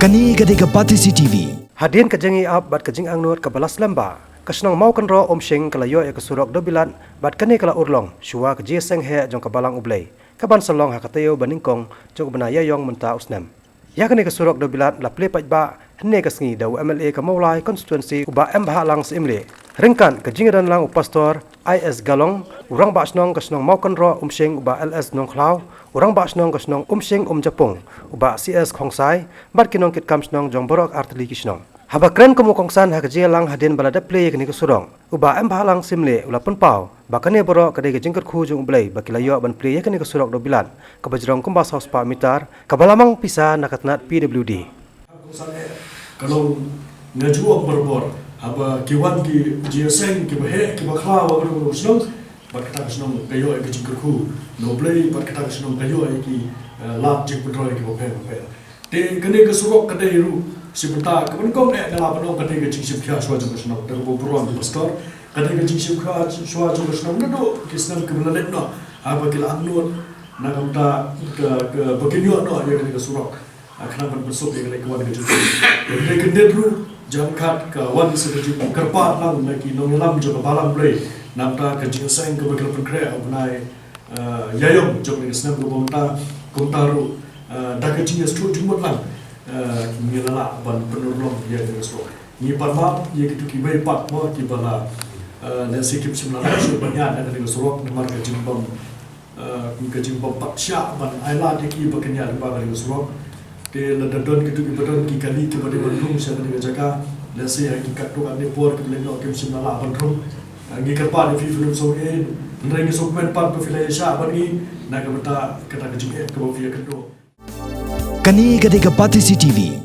Kani gadega pati CCTV. Hadin kajengi ab bat kajing angnur kabalas lamba. Kasnong mau kan ro omshing kalayo ya kasurok dobilan bat kani kala urlong shua kaji seng he jong kabalang ublay. Kaban salong hakatayo baningkong jong benaya yong menta usnem. Ya kani kasurok dobilan laple pajba hene kasngi daw MLA kamaulai constituency uba bahalang seimle. Ringkan kajingiran lang upastor IS Galong urang basnong kasnong mau kan ro omshing uba LS nong klau urang basnong kasnong omshing Japung uba CS Khongsai bat kinong kit kamsnong jong borok artili kisnong. Haba kren kamu kongsan hakaji lang hadin balada play kini kesurong uba bahalang simle ulapan pau bakane borok kadai kajingker khu jong ublay bakilayo ban play kini kesurok dobilan kabajrong kumbas haus pa mitar kabalamang pisa nakatnat PWD. Kalau ngajuak berbor haba kiwan ki jiaseng ki bahe ki bakha wa ru snong bat kata snong kayo ai kajing kerku no play bat kata snong kayo ai ki lap jing petrol ki bahe te kene ke surok kadai ru sibenta kaban kom e ngala banong kadai ke jing sip khia shwa jong snong ter bo buruan di pastor kadai ke jing sip khia shwa jong snong no ki snong ke belalet no haba ki la anur na kamta ke baginyo no ya kene ke surok akhana ban besok ya kene kawan ke jing ke kende ru jangkat ke wan seperti kerpat lang lagi nongelam juga balang play namta kecil sang ke bagian perkara benai yayom jom ni senam ke komtaru dah kecil stu jumut lang ngilala ban penurlong ya dengan so ni parma ye gitu kibai pat mo kibala nasi kip simla so banyak dengan sorok nemar kecil bom pat sya ban aila deki bakenya ba dengan sorok ke ladadon gitu ki badon ki kali ke bade bandung sa dengan jaga lasi yang kat tu ane por ke leno ke simala bandung ngi kerpa di film so e nrengi so men pat ke filaya sya bani na ke beta kata ke jing ke bo via kedo. Kani gadega pati CCTV.